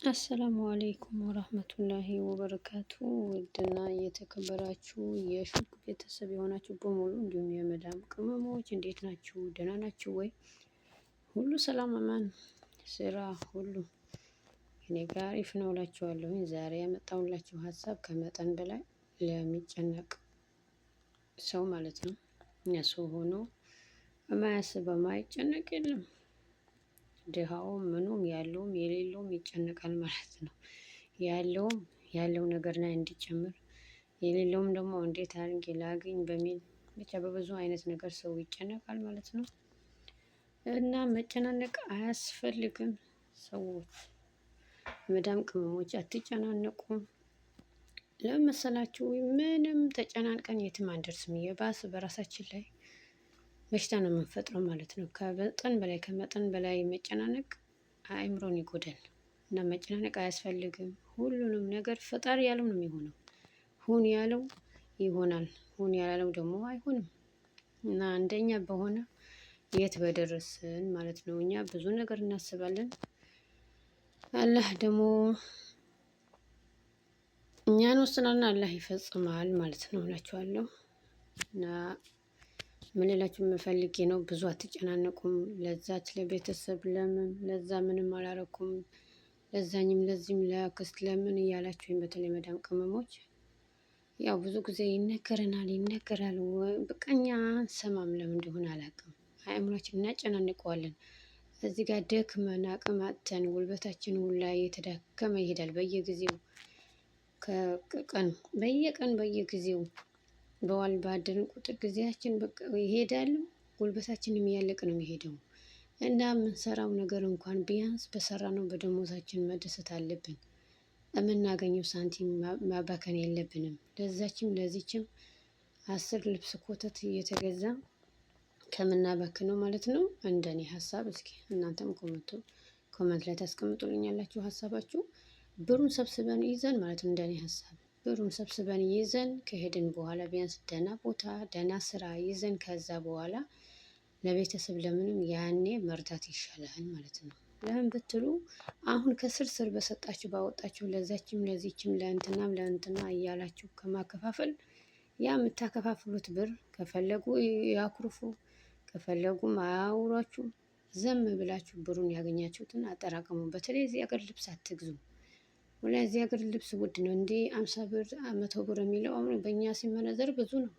አሰላሙ አሌይኩም ወራህመቱላሂ ወበረካቱ። ውድና የተከበራችሁ የሹክ ቤተሰብ የሆናችሁ በሙሉ እንዲሁም የመዳም ቅመሞች እንዴት ናችሁ? ደህና ናችሁ ወይ? ሁሉ ሰላም አማን፣ ስራ ሁሉ እኔ ጋር አሪፍ ነው እላችኋለሁ። ዛሬ ያመጣሁላችሁ ሀሳብ ከመጠን በላይ ለሚጨነቅ ሰው ማለት ነው። እነሱ ሆኖ የማያስብ የማይጨነቅ የለም። ድሃውም ምኑም ያለውም የሌለውም ይጨነቃል ማለት ነው። ያለው ነገር ላይ እንዲጨምር የሌለውም ደግሞ እንዴት አድርጌ ላግኝ በሚል ብቻ በብዙ አይነት ነገር ሰው ይጨነቃል ማለት ነው። እና መጨናነቅ አያስፈልግም። ሰዎች መዳም ቅመሞች አትጨናነቁም። ለምን መሰላችሁ? ምንም ተጨናንቀን የትም አንደርስም። የባስ በራሳችን ላይ በሽታ ነው የምንፈጥረው ማለት ነው። ከመጠን በላይ መጨናነቅ አእምሮን ይጎዳል። እና መጨናነቅ አያስፈልግም። ሁሉንም ነገር ፈጣሪ ያለው ነው የሚሆነው። ሁን ያለው ይሆናል፣ ሁን ያላለው ደግሞ አይሆንም። እና እንደኛ በሆነ የት በደረስን ማለት ነው። እኛ ብዙ ነገር እናስባለን፣ አላህ ደግሞ እኛን ወስናልና አላህ ይፈጽማል ማለት ነው እላችኋለሁ። እና ምን ልላችሁ ፈልጌ ነው፣ ብዙ አትጨናነቁም። ለዛች ለቤተሰብ ለምን ለዛ ምንም አላረኩም፣ ለዛኝም ለዚህም ለአክስት ለምን እያላችሁኝ፣ በተለይ መዳም ቅመሞች ያው ብዙ ጊዜ ይነገረናል ይነገራል። በቃ እኛ አንሰማም። ለምን እንደሆነ አላውቅም። አእምሯችን እናጨናንቀዋለን። እዚህ ጋር ደክመን አቅም አጥተን ጉልበታችን ሁላ እየተዳከመ ይሄዳል። በየጊዜው በየጊዜው በዋል ባደርን ቁጥር ጊዜያችን በቃ ይሄዳል። ጉልበታችንም እያለቀ ነው የሚሄደው። እና የምንሰራው ነገር እንኳን ቢያንስ በሰራነው በደሞዛችን መደሰት አለብን። የምናገኘው ሳንቲም ማባከን የለብንም። ለዛችም ለዚችም 10 ልብስ ኮተት እየተገዛ ከምናባክነው ማለት ነው። እንደኔ ሀሳብ እስኪ እናንተም ኮመንት ላይ ታስቀምጡልኛላችሁ ሀሳባችሁ። ብሩን ሰብስበን ይዘን ማለት ነው። እንደኔ ሀሳብ ብሩን ሰብስበን ይዘን ከሄድን በኋላ ቢያንስ ደህና ቦታ ደህና ስራ ይዘን ከዛ በኋላ ለቤተሰብ ለምንም ያኔ መርዳት ይሻላል ማለት ነው። ለምን ብትሉ አሁን ከስር ስር በሰጣችሁ ባወጣችሁ ለዛችም ለዚችም ለእንትናም ለእንትና እያላችሁ ከማከፋፈል ያ የምታከፋፍሉት ብር ከፈለጉ ያኩርፉ፣ ከፈለጉም አያውሯችሁ። ዘም ብላችሁ ብሩን ያገኛችሁትን አጠራቀሙ። በተለይ እዚህ ሀገር ልብስ አትግዙ። ወላሂ እዚህ ሀገር ልብስ ውድ ነው። እንዴ 50 ብር 100 ብር የሚለው አሁን በእኛ ሲመነዘር ብዙ ነው።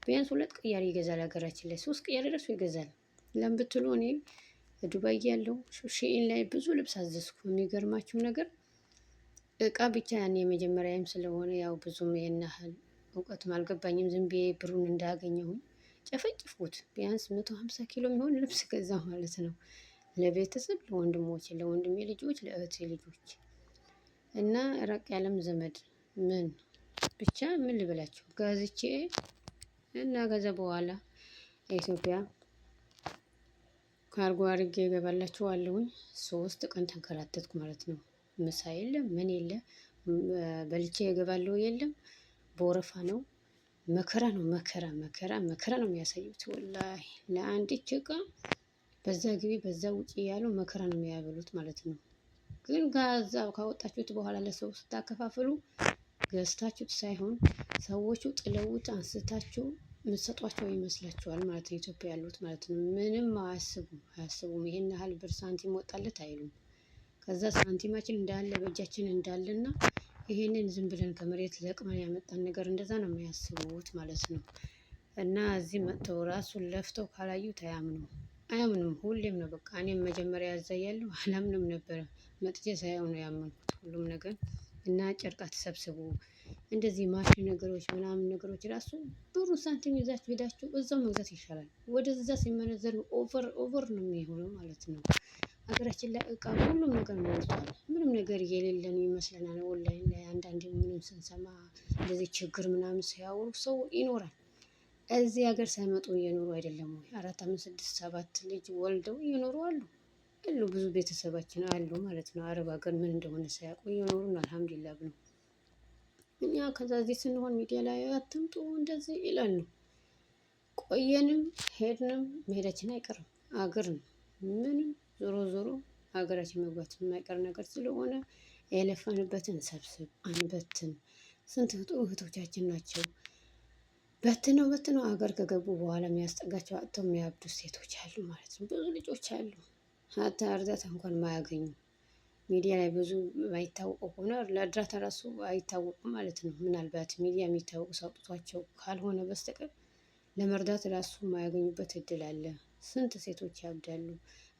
ቢያንስ 2 ቅያሬ ይገዛል። ሀገራችን ላይ 3 ቅያሬ ድረስ ይገዛል። ለምን ብትሉ እኔ ዱባይ ያለው ሺኢን ላይ ብዙ ልብስ አዘዝኩ። የሚገርማችሁ ነገር እቃ ብቻ ያኔ የመጀመሪያም ስለሆነ ያው ብዙም ይሄን ያህል እውቀትም አልገባኝም። ዝም ብዬ ብሩን እንዳገኘሁኝ ጨፈጭፍኩት። ቢያንስ 150 ኪሎ የሚሆን ልብስ ገዛ ማለት ነው። ለቤተሰብ ለወንድሞቼ፣ ለወንድሜ ልጆች፣ ለእህቴ ልጆች እና ራቅ ያለም ዘመድ ምን ብቻ ምን ልበላችሁ ጋዝቼ እና ከዛ በኋላ ኢትዮጵያ ካርጎ አድርጌ እገባላችኋለሁኝ። 3 ቀን ተንከራተትኩ ማለት ነው። ምሳ የለም ምን የለ፣ በልቼ እገባለሁ የለም፣ በወረፋ ነው። መከራ ነው መከራ መከራ መከራ ነው የሚያሳዩት። ወላሂ ለአንዲት እቃ በዛ ግቢ በዛ ውጪ እያሉ መከራ ነው የሚያበሉት ማለት ነው። ግን ከዛ ካወጣችሁት በኋላ ለሰው ስታከፋፍሉ ገዝታችሁት ሳይሆን ሰዎቹ ጥለውት አንስታችሁ የምትሰጧቸው ይመስላችኋል ማለት ነው። ኢትዮጵያ ያሉት ማለት ነው። ምንም አያስቡም። ይሄን ያህል ብር ሳንቲም ወጣለት አይሉም። ከዛ ሳንቲማችን እንዳለ በእጃችን እንዳለና ይሄንን ዝም ብለን ከመሬት ለቅመን ያመጣን ነገር እንደዛ ነው የሚያስቡት ማለት ነው። እና እዚህ መጥተው ራሱን ለፍተው ካላዩት አያምኑም። ሁሌም ነው በቃ። እኔም መጀመሪያ ያዛያለሁ አላምንም ነበረ። መጥቼ ሳይሆን ነው ያመንኩት ሁሉም ነገር። እና ጨርቃ ተሰብስቡ እንደዚህ ማሽን ነገሮች ምናምን ነገሮች ራሱ ብሩ ሳንቲም ይዛችሁ ሄዳችሁ እዛው መግዛት ይሻላል። ወደዛ ሲመነዘር ኦቨር ነው የሚሆነው ማለት ነው። ሀገራችን ላይ እቃ ሁሉም ነገር ሞልቷል። ምንም ነገር የሌለን ይመስለናል። ኦንላይን ላይ አንዳንዴ ምንም ስንሰማ እንደዚህ ችግር ምናምን ሲያወሩ ሰው ይኖራል። እዚህ ሀገር ሳይመጡ እየኖሩ አይደለም ወይ? 4 5 6 7 ልጅ ወልደው እየኖሩ አሉ። ብዙ ቤተሰባችን አሉ ማለት ነው። አረብ ሀገር ምን እንደሆነ ሳያውቁ እየኖሩ ነው። አልሐምዱሊላህ ብሎ እኛ ከዛ እዚህ ስንሆን ሚዲያ ላይ አትምጡ እንደዚህ ይላሉ። ቆየንም ሄድንም መሄዳችን አይቀርም። አገር ነው ምንም ዞሮ ሀገራችን መግባት የማይቀር ነገር ስለሆነ የለፋንበትን ሰብስብ አንበትን። ስንት እህቶቻችን ናቸው በትነው ሀገር ከገቡ በኋላ የሚያስጠጋቸው አጥተው የሚያብዱ ሴቶች አሉ ማለት ነው። ብዙ ልጆች አሉ ሀታ እርዳታ እንኳን ማያገኙ ሚዲያ ላይ ብዙ ባይታወቁ ሆነ ለእርዳታ ራሱ አይታወቁም ማለት ነው። ምናልባት ሚዲያ የሚታወቁ ሰው አውጥቷቸው ካልሆነ በስተቀር ለመርዳት ራሱ የማያገኙበት እድል አለ። ስንት ሴቶች ያብዳሉ።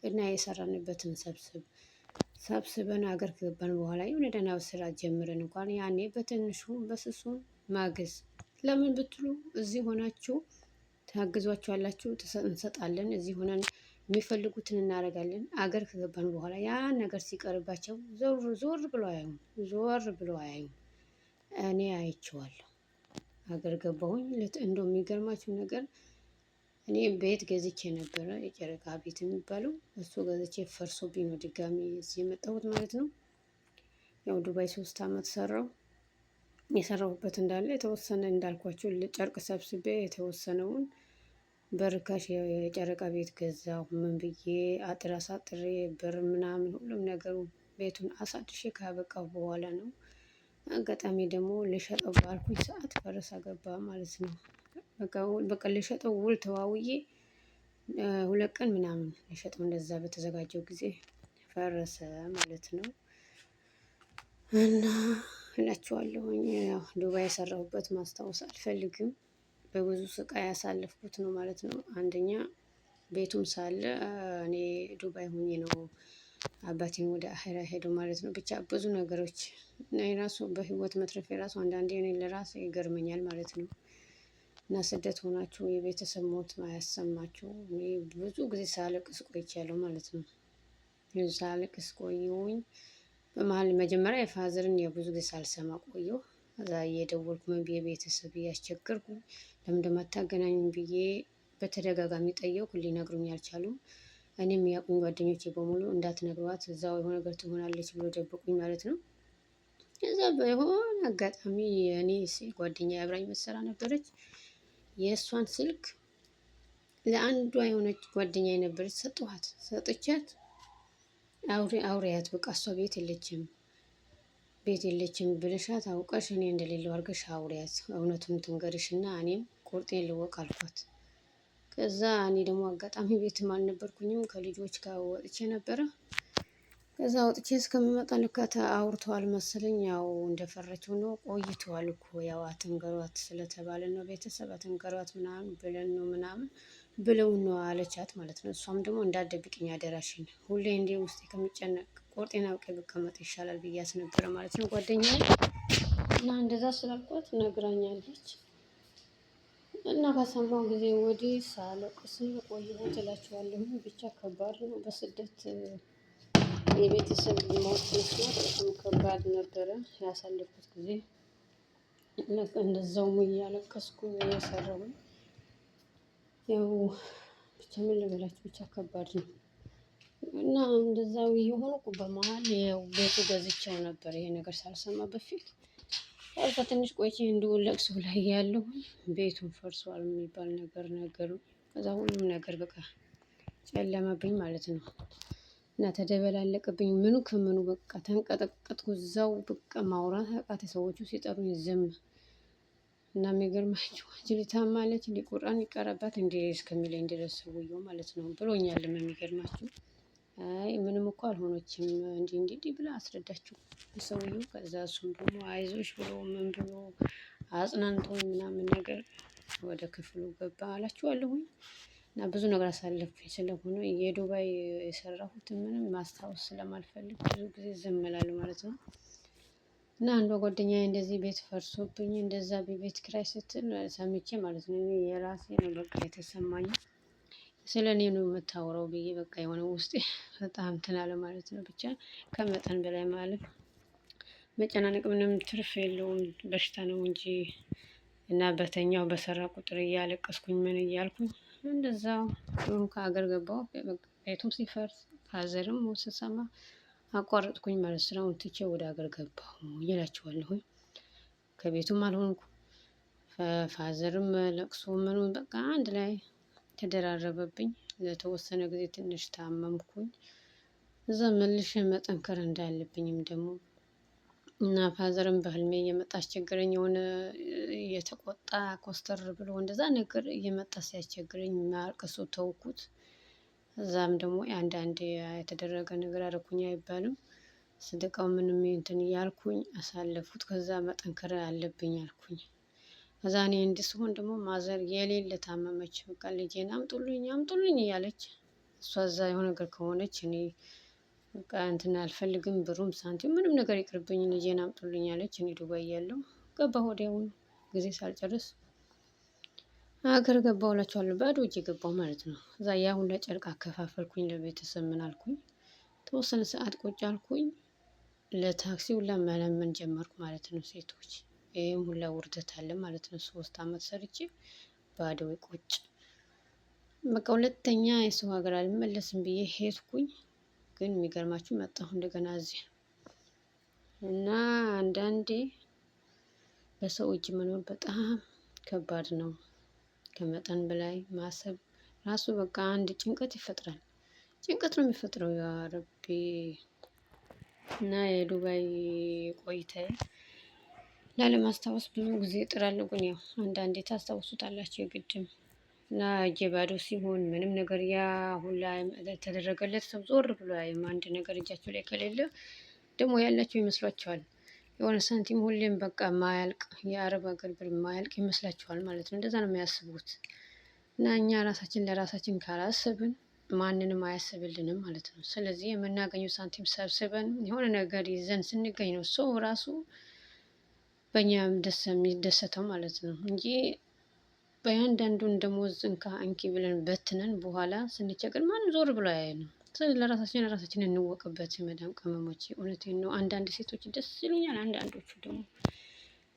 እና የሰራንበትን ሰብስበን ሀገር ከገባን በኋላ የሆነ ደህና ስራ ጀምረን እንኳን ያኔ በትንሹ በስሱ ማገዝ። ለምን ብትሉ እዚህ ሆናችሁ ታግዟቸዋላችሁ፣ እንሰጣለን። እዚህ ሆነን የሚፈልጉትን እናደርጋለን። አገር ከገባን በኋላ ያን ነገር ሲቀርባቸው ዞር ብሎ አያዩም። እኔ አይቼዋለሁ። አገር ገባሁኝ። እንደው የሚገርማችሁ ነገር እኔ ቤት ገዝቼ ነበረ፣ የጨረቃ ቤት የሚባለው እሱ ገዝቼ ፈርሶብኝ ነው ድጋሚ እዚህ የመጣሁት ማለት ነው። ያው ዱባይ 3 አመት ሰራው። የሰራሁበት እንዳለ የተወሰነ እንዳልኳቸው ጨርቅ ሰብስቤ የተወሰነውን በርካሽ የጨረቃ ቤት ገዛሁ። ምን ብዬ አጥር አሳጥሬ ብር ምናምን ሁሉም ነገሩ ቤቱን አሳድሼ ካበቃሁ በኋላ ነው። አጋጣሚ ደግሞ ልሸጠው ባልኩኝ ሰዓት ፈረሳ ገባ ማለት ነው። በቃ ልሸጠው ውል ተዋውዬ 2 ቀን ምናምን ልሸጠው እንደዛ በተዘጋጀው ጊዜ ፈረሰ ማለት ነው። እና እላችኋለሁኝ ያው ዱባይ የሰራሁበት ማስታወስ አልፈልግም። በብዙ ስቃይ ያሳለፍኩት ነው ማለት ነው። አንደኛ ቤቱም ሳለ እኔ ዱባይ ሆኜ ነው አባቴን ወደ አሄራ ሄደው ማለት ነው። ብቻ ብዙ ነገሮች እና የራሱ በህይወት መትረፍ የራሱ አንዳንዴ እኔ ለራሴ ይገርመኛል ማለት ነው። እና ስደት ሆናችሁ የቤተሰብ ሞት አያሰማችሁ። እኔ ብዙ ጊዜ ሳለቅስ ቆይቻለሁ ማለት ነው። ሳለቅስ ቆየሁኝ። በመሀል መጀመሪያ የፋዘርን የብዙ ጊዜ ሳልሰማ ቆየሁ። ከዛ እየደወልኩ ምን ብዬ ቤተሰብ እያስቸገርኩ ለምን እንደማታገናኙኝ ብዬ በተደጋጋሚ ጠየቁ። ሊነግሩኝ አልቻሉም። እኔም ያቁኝ ጓደኞቼ በሙሉ እንዳትነግሯት እዛው የሆነ ነገር ትሆናለች ብሎ ደብቁኝ ማለት ነው። ከዛ በሆነ አጋጣሚ እኔ ጓደኛ አብራኝ መሰራ ነበረች። የእሷን ስልክ ለአንዷ የሆነች ጓደኛ የነበረች ሰጠኋት። ሰጥቻት አውሪያት በቃ እሷ ቤት የለችም ብልሻት አውቀሽ እኔ እንደሌለው አድርገሽ አውሪያት፣ እውነቱን ትንገርሽና እኔም ቁርጤን ልወቅ አልኳት። ከዛ እኔ ደግሞ አጋጣሚ ቤትም አልነበርኩኝም ከልጆች ጋር ወጥቼ ነበረ። ከዛ ወጥቼ እስከምመጣ ልካታ አውርተዋል መሰለኝ። ያው እንደፈረችው ነው። ቆይተዋል እኮ ያው አትንገሯት ስለተባለ ነው ቤተሰብ አትንገሯት ምናምን ብለውን ነው አለቻት ማለት ነው። እሷም ደግሞ እንዳትደብቅኝ አደራሽን፣ ሁሌ እንዴ ውስጤ ከሚጨነቅ ቁርጤን አውቄ ብቀመጥ ይሻላል ብያት ነበረ ማለት ነው ጓደኛዬ። እና እንደዛ ስላልኳት ነግራኛለች። እና ከሰማሁ ጊዜ ወዲህ ሳለቅስ ቆየሁት እላችኋለሁ። ብቻ ከባድ ነው በስደት የቤተሰብ ሞት መስማት በጣም ከባድ ነበረ ያሳለፍኩት ጊዜ። እንደዛውም እያለቀስኩ የሰራሁኝ ያው ብቻ ምን ልበላችሁ ብቻ ከባድ ነው። እና እንደዛው የሆንኩ በመሃል ያው ቤቱ ገዝቼው ነበር ይሄ ነገር ሳልሰማ በፊት። ከዛ ትንሽ ቆይቼ እንዲሁ ለቅሶ ላይ ያለሁ ቤቱን ፈርሷል የሚባል ነገር ነገሩ። ከዛ ሁሉም ነገር በቃ ጨለመብኝ ማለት ነው። እና ተደበላለቀብኝ ምኑ ከምኑ በቃ ተንቀጠቀጥኩ እዛው በቃ ማውራት አቃተኝ ሰዎቹ ሲጠሩኝ ዝም። እና የሚገርማችሁ ልጅቷ ታማለች እንደ ቁርአን ይቀራባት እንደ እስከሚለኝ ድረስ ሰውየው ማለት ነው ብሎኛል። የሚገርማችሁ አይ ምንም እኮ አልሆነችም እንዲህ ብላ አስረዳችሁ ሰውየው። ከዛ እሱም ደግሞ አይዞሽ ብሎ ምን ብሎ አጽናንቶኝ ምናምን ነገር ወደ ክፍሉ ገባ አላችኋለሁኝ። እና ብዙ ነገር አሳለፍኩኝ ስለሆነ የዱባይ የሰራሁትን ምንም ማስታወስ ስለማልፈልግ ብዙ ጊዜ ዝም እላለሁ ማለት ነው። እና አንዷ ጓደኛዬ እንደዚህ ቤት ፈርሶብኝ እንደዛ በቤት ኪራይ ስትል ሰምቼ ማለት ነው የራሴ ነው በቃ የተሰማኝ። ስለኔ ነው የምታወራው ብዬ በቃ የሆነ ውስጤ በጣም እንትን አለ ማለት ነው። ብቻ ከመጠን በላይ ማለት መጨናነቅ ምንም ትርፍ የለውም በሽታ ነው እንጂ። እና በተኛው በሰራ ቁጥር እያለቀስኩኝ ምን እያልኩኝ እንደዛው ከሀገር ገባሁ። ቤቱም ሲፈርስ ፋዘርም ስሰማ አቋረጥኩኝ ማለት ስራውን ትቼ ወደ ሀገር ገባሁ እላችኋለሁኝ። ከቤቱም አልሆንኩ ፋዘርም ለቅሶ ምኑን በቃ አንድ ላይ ተደራረበብኝ። ለተወሰነ ጊዜ ትንሽ ታመምኩኝ። እዛ መልሼ መጠንከር እንዳለብኝም ደግሞ እና ፋዘርም በህልሜ እየመጣ አስቸገረኝ። የሆነ እየተቆጣ ኮስተር ብሎ እንደዛ ነገር እየመጣ ሲያስቸግረኝ ማልቀሱ ተውኩት። እዛም ደግሞ አንዳንዴ የተደረገ ነገር አደረኩኝ አይባልም። ስደቃው ምንም እንትን እያልኩኝ አሳለፉት። ከዛ መጠንከር አለብኝ አልኩኝ። ከዛ እኔ እንዲህ ስሆን ደግሞ ማዘር የሌለ ታመመች። በቃ ልጄን አምጡልኝ አምጡልኝ እያለች እሷ እዛ የሆነ ነገር ከሆነች እኔ በቃ እንትን አልፈልግም፣ ብሩም ሳንቲም ምንም ነገር ይቅርብኝ፣ ልጄን አምጡልኝ አለች። እኔ ዱባይ እያለሁ ገባሁ። ወዲያውኑ ጊዜ ሳልጨርስ ሀገር ገባሁ እላቸዋለሁ። ባዶ እጄ ገባሁ ማለት ነው። እዛ ያ ሁላ ጨርቅ አከፋፈልኩኝ ለቤተሰብ ምን አልኩኝ። ተወሰነ ሰዓት ቁጭ አልኩኝ። ለታክሲ ሁላ መለመን ጀመርኩ ማለት ነው። ሴቶች ይሄም ሁላ ውርደት አለ ማለት ነው። 3 አመት ሰርቼ ባዶ ቁጭ። በቃ ሁለተኛ የሰው ሀገር አልመለስም ብዬ ሄድኩኝ። ግን የሚገርማችሁ መጣሁ እንደገና እዚህ እና አንዳንዴ በሰው እጅ መኖር በጣም ከባድ ነው። ከመጠን በላይ ማሰብ ራሱ በቃ አንድ ጭንቀት ይፈጥራል። ጭንቀት ነው የሚፈጥረው። ያ ረቢ። እና የዱባይ ቆይታዬ ላለማስታወስ ብዙ ጊዜ እጥራለሁ። ግን ያው አንዳንዴ ታስታውሱታላችሁ የግድም እና እጄ ባዶ ሲሆን ምንም ነገር ያ ሁላ የተደረገለት ሰው ዞር ብሎ አያይም። አንድ ነገር እጃቸው ላይ ከሌለ ደግሞ ያላቸው ይመስሏቸዋል። የሆነ ሳንቲም ሁሌም በቃ ማያልቅ የአረብ ሀገር ብር ማያልቅ ይመስላችኋል ማለት ነው። እንደዛ ነው የሚያስቡት። እና እኛ ራሳችን ለራሳችን ካላሰብን ማንንም አያስብልንም ማለት ነው። ስለዚህ የምናገኘው ሳንቲም ሰብስበን የሆነ ነገር ይዘን ስንገኝ ነው ሰው ራሱ በእኛም ደስ የሚደሰተው ማለት ነው እንጂ በእያንዳንዱን ደሞዝ እንካ እንኪ ብለን በትነን በኋላ ስንቸገር ማንም ዞር ብሎ አያየንም። ስለዚህ ለራሳችን እንወቅበት። የመዳም ቅመሞች እውነቴን ነው። አንዳንድ ሴቶች ደስ ይሉኛል፣ አንዳንዶቹ ደግሞ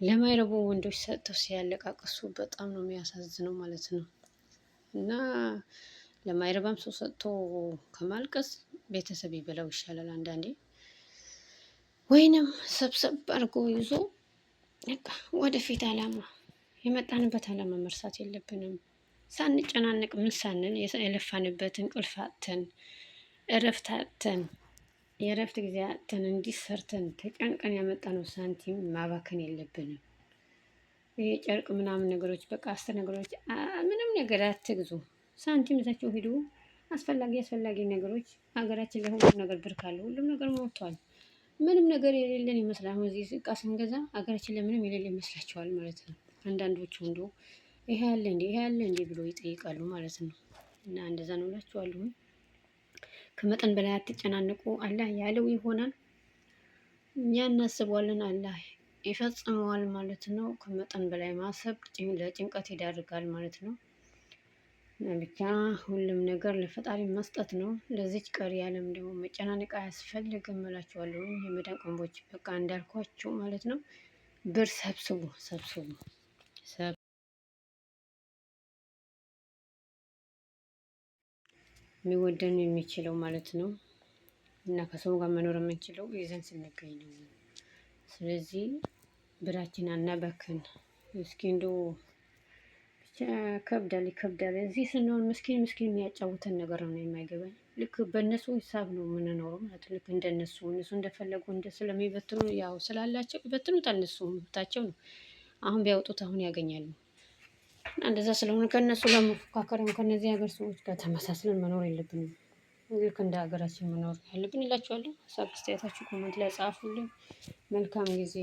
ለማይረቡ ወንዶች ሰጥተው ሲያለቃቅሱ በጣም ነው የሚያሳዝነው ማለት ነው። እና ለማይረባም ሰው ሰጥቶ ከማልቀስ ቤተሰብ ይበላው ይሻላል አንዳንዴ። ወይንም ሰብሰብ አድርጎ ይዞ በቃ ወደፊት አላማ የመጣንበት አላማ መርሳት የለብንም። ሳንጨናነቅ ምን ሳንል የለፋንበት እንቅልፍ አጥተን እረፍት አጥተን የእረፍት ጊዜ አጥተን እንዲሰርተን ተጨንቀን ያመጣነው ሳንቲም ማባከን የለብንም። ይሄ ጨርቅ ምናምን ነገሮች በቃ 10 ነገሮች ምንም ነገር አትግዙ። ሳንቲም ይዛችሁ ሂዱ። አስፈላጊ ነገሮች ሀገራችን ላይ ሁሉም ነገር ብር ካለ ሁሉም ነገር ሞልቷል። ምንም ነገር የሌለን ይመስላል። አሁን እዚህ እቃ ስንገዛ ሀገራችን ለምንም የሌለ ይመስላቸዋል ማለት ነው። አንዳንዶቹ እንደው ይሄ አለ እንዴ ይሄ አለ እንዴ ብሎ ይጠይቃሉ ማለት ነው። እና እንደዛ ነው እላችኋለሁ። ከመጠን በላይ አትጨናነቁ። አላህ ያለው ይሆናል። እኛ እናስበዋለን፣ አላህ ይፈጽመዋል ማለት ነው። ከመጠን በላይ ማሰብ ለጭንቀት ይዳርጋል ማለት ነው። ብቻ ሁሉም ነገር ለፈጣሪ መስጠት ነው። ለዚች ቀሪ ዓለም ደግሞ መጨናነቅ አያስፈልግም እላችኋለሁ። የመዳን ቀንቦች በቃ እንዳልኳቸው ማለት ነው። ብር ሰብስቡ የሚወደን የሚችለው ማለት ነው። እና ከሰው ጋር መኖር የምንችለው ይዘን ስንገኝ ነው። ስለዚህ ብራችን አናባክን። እስኪ እንደው ብቻ ይከብዳል። እዚህ ስንሆን ምስኪን የሚያጫውተን ነገር ነው የማይገባኝ። ልክ በእነሱ ሂሳብ ነው የምንኖረው ማለት ልክ እንደነሱ እነሱ እንደፈለጉ ስለሚበትኑ ያው ስላላቸው ይበትኑታል። እነሱ መብታቸው ነው። አሁን ቢያወጡት አሁን ያገኛሉ። እንደዛ ስለሆነ ከእነሱ ጋር መፎካከርም ከእነዚህ ሀገር ሰዎች ጋር ተመሳስለን መኖር የለብንም። ልክ እንደ ሀገራችን መኖር ያለብን እላችኋለሁ። ሀሳብ አስተያየታችሁ ኮመንት ላይ ጻፉልኝ። መልካም ጊዜ